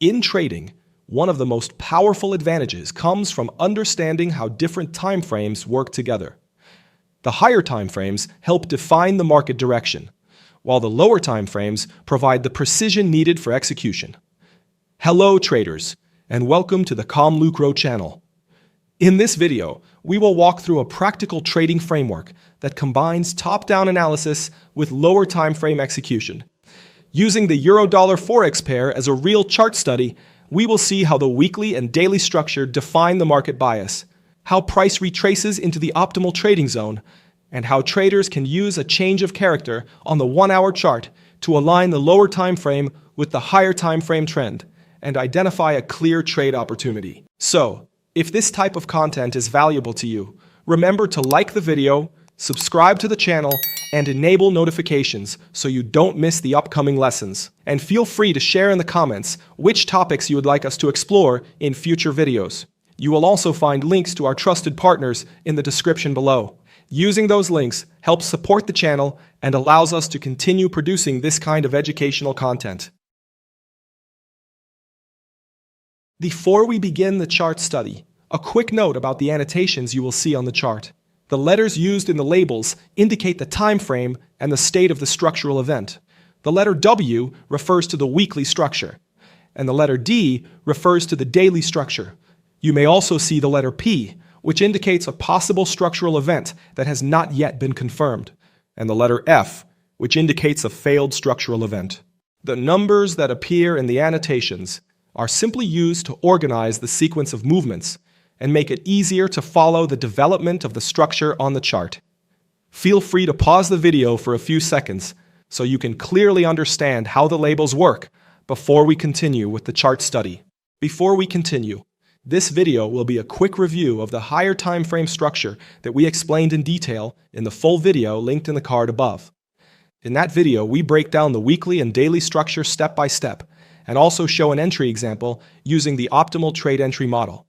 In trading, one of the most powerful advantages comes from understanding how different time frames work together. The higher time frames help define the market direction, while the lower time frames provide the precision needed for execution. Hello traders, and welcome to the ComLucro channel. In this video, we will walk through a practical trading framework that combines top-down analysis with lower time frame execution. Using the euro-dollar Forex pair as a real chart study, we will see how the weekly and daily structure define the market bias, how price retraces into the optimal trading zone, and how traders can use a change of character on the 1-hour chart to align the lower time frame with the higher time frame trend and identify a clear trade opportunity. So, if this type of content is valuable to you, remember to like the video, subscribe to the channel, and enable notifications so you don't miss the upcoming lessons. And feel free to share in the comments which topics you would like us to explore in future videos. You will also find links to our trusted partners in the description below. Using those links helps support the channel and allows us to continue producing this kind of educational content. Before we begin the chart study, a quick note about the annotations you will see on the chart. The letters used in the labels indicate the time frame and the state of the structural event. The letter W refers to the weekly structure, and the letter D refers to the daily structure. You may also see the letter P, which indicates a possible structural event that has not yet been confirmed, and the letter F, which indicates a failed structural event. The numbers that appear in the annotations are simply used to organize the sequence of movements and make it easier to follow the development of the structure on the chart. Feel free to pause the video for a few seconds so you can clearly understand how the labels work before we continue with the chart study. Before we continue, this video will be a quick review of the higher time frame structure that we explained in detail in the full video linked in the card above. In that video, we break down the weekly and daily structure step by step and also show an entry example using the optimal trade entry model.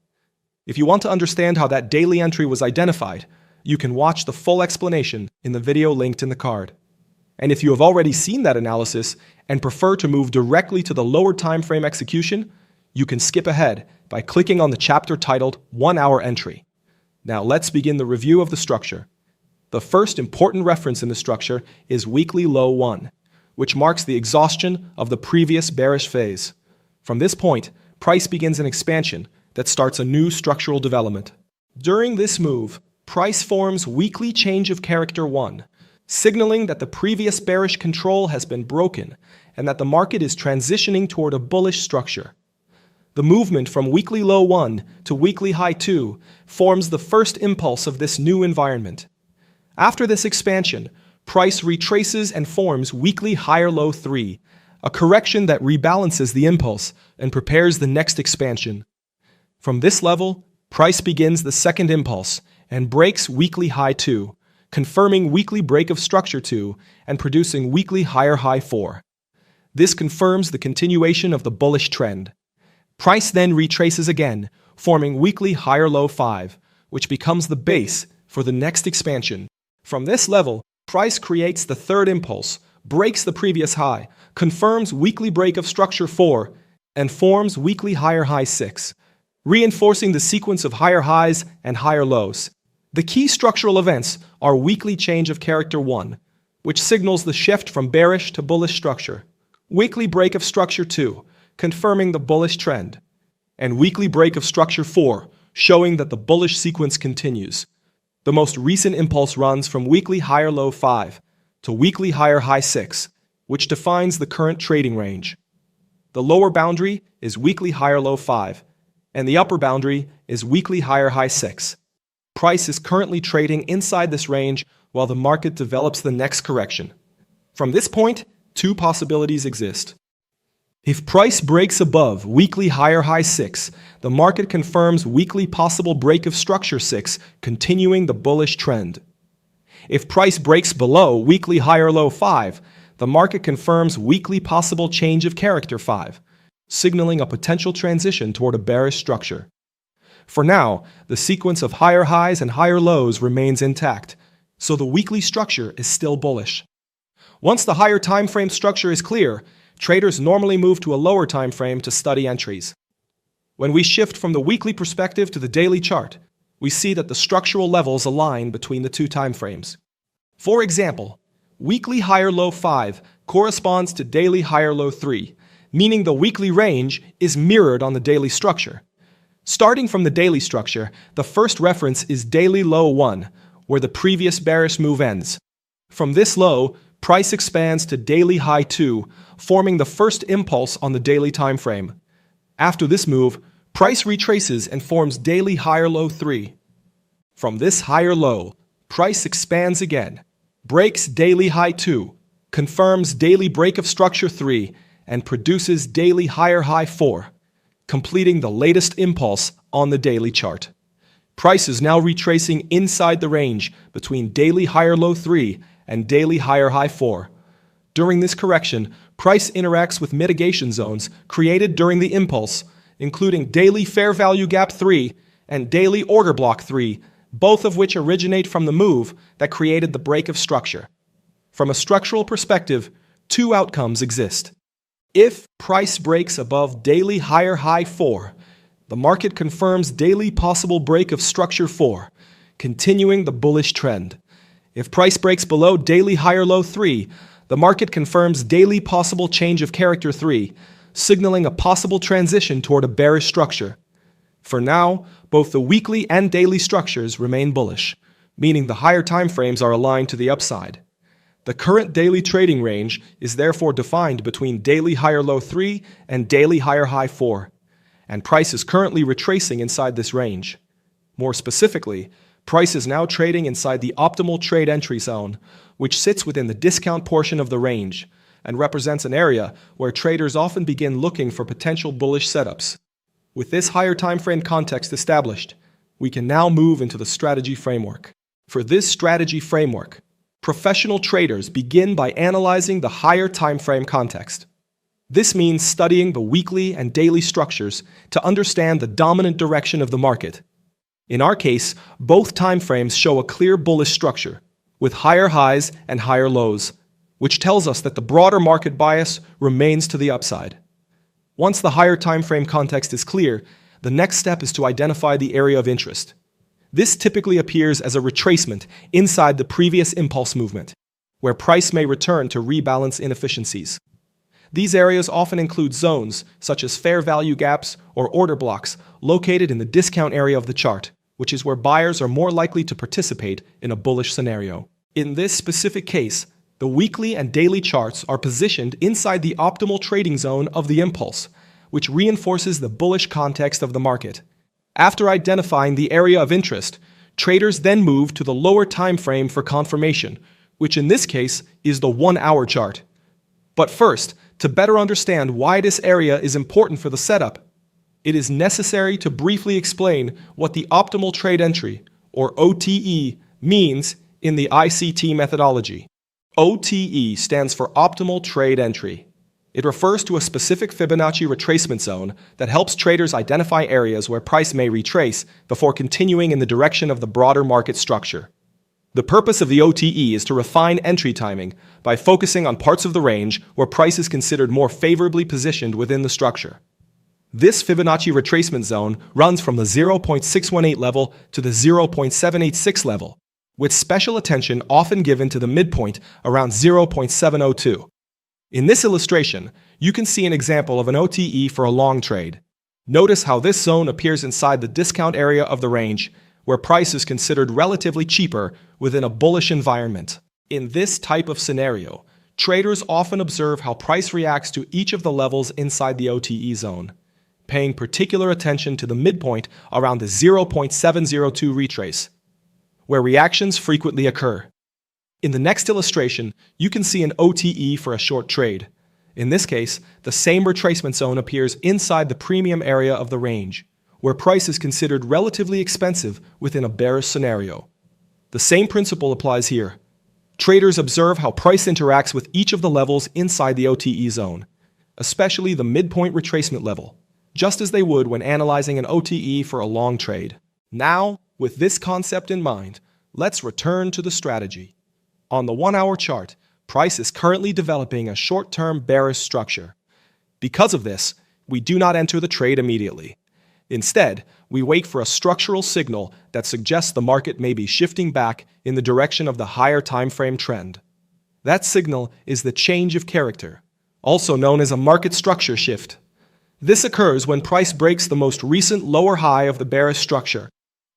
If you want to understand how that daily entry was identified, you can watch the full explanation in the video linked in the card. And if you have already seen that analysis and prefer to move directly to the lower time frame execution, you can skip ahead by clicking on the chapter titled 1-hour entry. Now let's begin the review of the structure. The first important reference in the structure is weekly low 1, which marks the exhaustion of the previous bearish phase. From this point, price begins an expansion that starts a new structural development. During this move, price forms weekly change of character 1, signaling that the previous bearish control has been broken and that the market is transitioning toward a bullish structure. The movement from weekly low 1 to weekly high 2 forms the first impulse of this new environment. After this expansion, price retraces and forms weekly higher low 3, a correction that rebalances the impulse and prepares the next expansion. From this level, price begins the second impulse and breaks weekly high 2, confirming weekly break of structure 2 and producing weekly higher high 4. This confirms the continuation of the bullish trend. Price then retraces again, forming weekly higher low 5, which becomes the base for the next expansion. From this level, price creates the third impulse, breaks the previous high, confirms weekly break of structure 4, and forms weekly higher high 6. Reinforcing the sequence of higher highs and higher lows. The key structural events are weekly change of character 1, which signals the shift from bearish to bullish structure, weekly break of structure 2, confirming the bullish trend, and weekly break of structure 4, showing that the bullish sequence continues. The most recent impulse runs from weekly higher low 5 to weekly higher high 6, which defines the current trading range. The lower boundary is weekly higher low 5, and the upper boundary is weekly higher high 6. Price is currently trading inside this range while the market develops the next correction. From this point, two possibilities exist. If price breaks above weekly higher high 6, the market confirms weekly possible break of structure 6, continuing the bullish trend. If price breaks below weekly higher low 5, the market confirms weekly possible change of character 5, signaling a potential transition toward a bearish structure. For now, the sequence of higher highs and higher lows remains intact, so the weekly structure is still bullish. Once the higher time frame structure is clear, traders normally move to a lower time frame to study entries. When we shift from the weekly perspective to the daily chart, we see that the structural levels align between the two time frames. For example, weekly higher low 5 corresponds to daily higher low 3, meaning the weekly range is mirrored on the daily structure. Starting from the daily structure, the first reference is daily low 1, where the previous bearish move ends. From this low, price expands to daily high 2, forming the first impulse on the daily time frame. After this move, price retraces and forms daily higher low 3. From this higher low, price expands again, breaks daily high 2, confirms daily break of structure 3, and produces daily higher high 4, completing the latest impulse on the daily chart. Price is now retracing inside the range between daily higher low 3 and daily higher high 4. During this correction, price interacts with mitigation zones created during the impulse, including daily fair value gap 3 and daily order block 3, both of which originate from the move that created the break of structure. From a structural perspective, two outcomes exist. If price breaks above daily higher high 4, the market confirms daily possible break of structure 4, continuing the bullish trend. If price breaks below daily higher low 3, the market confirms daily possible change of character 3, signaling a possible transition toward a bearish structure. For now, both the weekly and daily structures remain bullish, meaning the higher time frames are aligned to the upside. The current daily trading range is therefore defined between daily higher low 3 and daily higher high 4, and price is currently retracing inside this range. More specifically, price is now trading inside the optimal trade entry zone, which sits within the discount portion of the range and represents an area where traders often begin looking for potential bullish setups. With this higher time frame context established, we can now move into the strategy framework. For this strategy framework, professional traders begin by analyzing the higher time frame context. This means studying the weekly and daily structures to understand the dominant direction of the market. In our case, both time frames show a clear bullish structure, with higher highs and higher lows, which tells us that the broader market bias remains to the upside. Once the higher time frame context is clear, the next step is to identify the area of interest. This typically appears as a retracement inside the previous impulse movement, where price may return to rebalance inefficiencies. These areas often include zones such as fair value gaps or order blocks located in the discount area of the chart, which is where buyers are more likely to participate in a bullish scenario. In this specific case, the weekly and daily charts are positioned inside the optimal trading zone of the impulse, which reinforces the bullish context of the market. After identifying the area of interest, traders then move to the lower time frame for confirmation, which in this case is the 1-hour chart. But first, to better understand why this area is important for the setup, it is necessary to briefly explain what the optimal trade entry, or OTE, means in the ICT methodology. OTE stands for Optimal Trade Entry. It refers to a specific Fibonacci retracement zone that helps traders identify areas where price may retrace before continuing in the direction of the broader market structure. The purpose of the OTE is to refine entry timing by focusing on parts of the range where price is considered more favorably positioned within the structure. This Fibonacci retracement zone runs from the 0.618 level to the 0.786 level, with special attention often given to the midpoint around 0.702. In this illustration, you can see an example of an OTE for a long trade. Notice how this zone appears inside the discount area of the range, where price is considered relatively cheaper within a bullish environment. In this type of scenario, traders often observe how price reacts to each of the levels inside the OTE zone, paying particular attention to the midpoint around the 0.702 retrace, where reactions frequently occur. In the next illustration, you can see an OTE for a short trade. In this case, the same retracement zone appears inside the premium area of the range, where price is considered relatively expensive within a bearish scenario. The same principle applies here. Traders observe how price interacts with each of the levels inside the OTE zone, especially the midpoint retracement level, just as they would when analyzing an OTE for a long trade. Now, with this concept in mind, let's return to the strategy. On the 1-hour chart, price is currently developing a short-term bearish structure. Because of this, we do not enter the trade immediately. Instead, we wait for a structural signal that suggests the market may be shifting back in the direction of the higher timeframe trend. That signal is the change of character, also known as a market structure shift. This occurs when price breaks the most recent lower high of the bearish structure,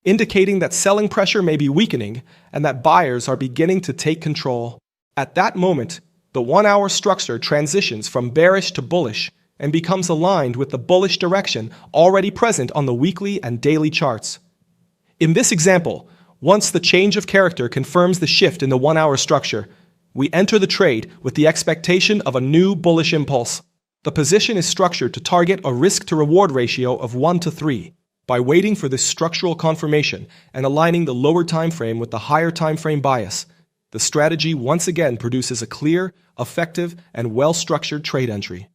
indicating that selling pressure may be weakening and that buyers are beginning to take control. At that moment, the 1-hour structure transitions from bearish to bullish and becomes aligned with the bullish direction already present on the weekly and daily charts. In this example, once the change of character confirms the shift in the 1-hour structure, we enter the trade with the expectation of a new bullish impulse. The position is structured to target a risk-to-reward ratio of 1:3. By waiting for this structural confirmation and aligning the lower timeframe with the higher timeframe bias, the strategy once again produces a clear, effective, and well-structured trade entry.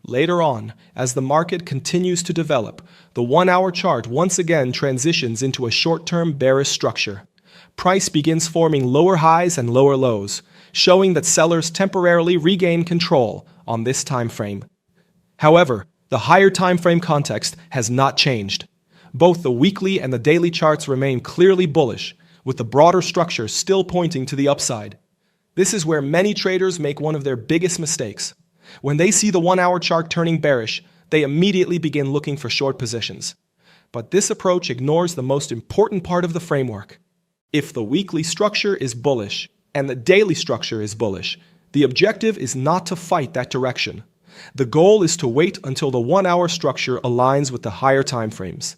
Later on, as the market continues to develop, the 1-hour chart once again transitions into a short-term bearish structure. Price begins forming lower highs and lower lows, showing that sellers temporarily regain control on this time frame. However, the higher time frame context has not changed. Both the weekly and the daily charts remain clearly bullish, with the broader structure still pointing to the upside. This is where many traders make one of their biggest mistakes. When they see the 1-hour chart turning bearish, they immediately begin looking for short positions. But this approach ignores the most important part of the framework. If the weekly structure is bullish and the daily structure is bullish, the objective is not to fight that direction. The goal is to wait until the 1-hour structure aligns with the higher timeframes.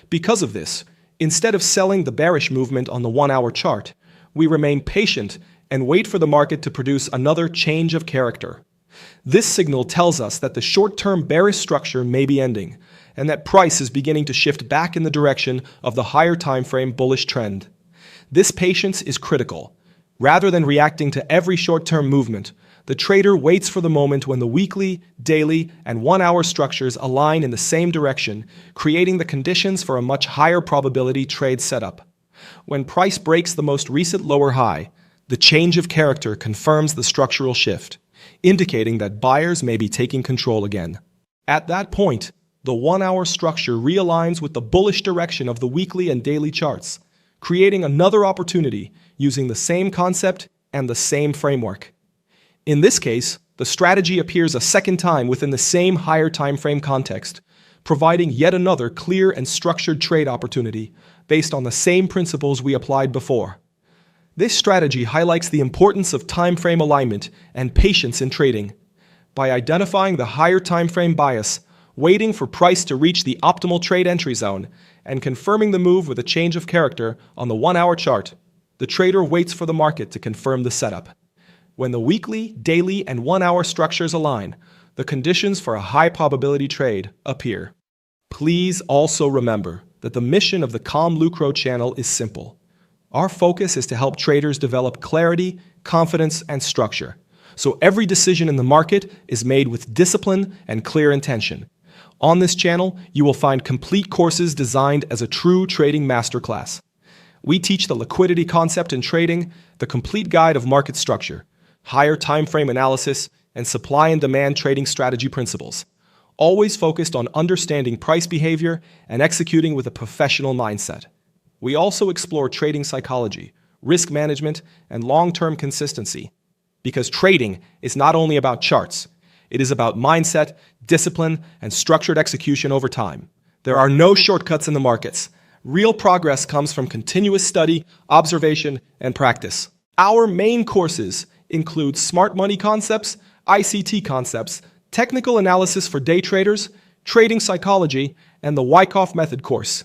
Because of this, instead of selling the bearish movement on the 1-hour chart, we remain patient and wait for the market to produce another change of character. This signal tells us that the short-term bearish structure may be ending, and that price is beginning to shift back in the direction of the higher timeframe bullish trend. This patience is critical. Rather than reacting to every short-term movement, the trader waits for the moment when the weekly, daily, and 1-hour structures align in the same direction, creating the conditions for a much higher probability trade setup. When price breaks the most recent lower high, the change of character confirms the structural shift, indicating that buyers may be taking control again. At that point, the 1-hour structure realigns with the bullish direction of the weekly and daily charts, creating another opportunity using the same concept and the same framework. In this case, the strategy appears a second time within the same higher timeframe context, providing yet another clear and structured trade opportunity based on the same principles we applied before. This strategy highlights the importance of timeframe alignment and patience in trading. By identifying the higher timeframe bias, waiting for price to reach the optimal trade entry zone, and confirming the move with a change of character on the 1-hour chart, the trader waits for the market to confirm the setup. When the weekly, daily, and 1-hour structures align, the conditions for a high probability trade appear. Please also remember that the mission of the ComLucro channel is simple. Our focus is to help traders develop clarity, confidence, and structure, so every decision in the market is made with discipline and clear intention. On this channel, you will find complete courses designed as a true trading masterclass. We teach the liquidity concept in trading, the complete guide of market structure, higher time frame analysis, and supply and demand trading strategy principles, always focused on understanding price behavior and executing with a professional mindset. We also explore trading psychology, risk management, and long-term consistency, because trading is not only about charts, it is about mindset, discipline, and structured execution over time. There are no shortcuts in the markets. Real progress comes from continuous study, observation, and practice. Our main courses include smart money concepts, ICT concepts, technical analysis for day traders, trading psychology, and the Wyckoff method course.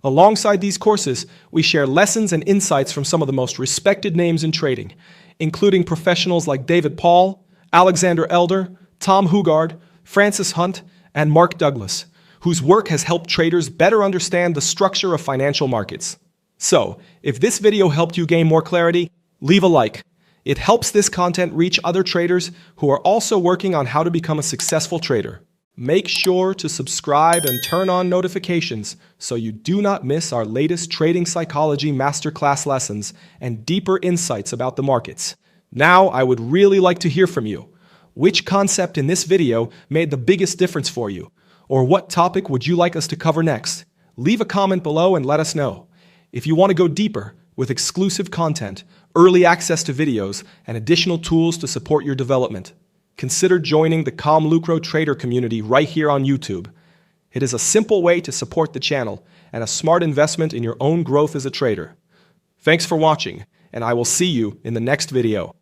Alongside these courses, we share lessons and insights from some of the most respected names in trading, including professionals like David Paul, Alexander Elder, Tom Hugard, Francis Hunt, and Mark Douglas, whose work has helped traders better understand the structure of financial markets. So, if this video helped you gain more clarity, leave a like. It helps this content reach other traders who are also working on how to become a successful trader. Make sure to subscribe and turn on notifications so you do not miss our latest trading psychology masterclass lessons and deeper insights about the markets. Now, I would really like to hear from you. Which concept in this video made the biggest difference for you? Or what topic would you like us to cover next? Leave a comment below and let us know. If you want to go deeper with exclusive content, early access to videos, and additional tools to support your development, consider joining the ComLucro trader community right here on YouTube. It is a simple way to support the channel and a smart investment in your own growth as a trader. Thanks for watching, and I will see you in the next video.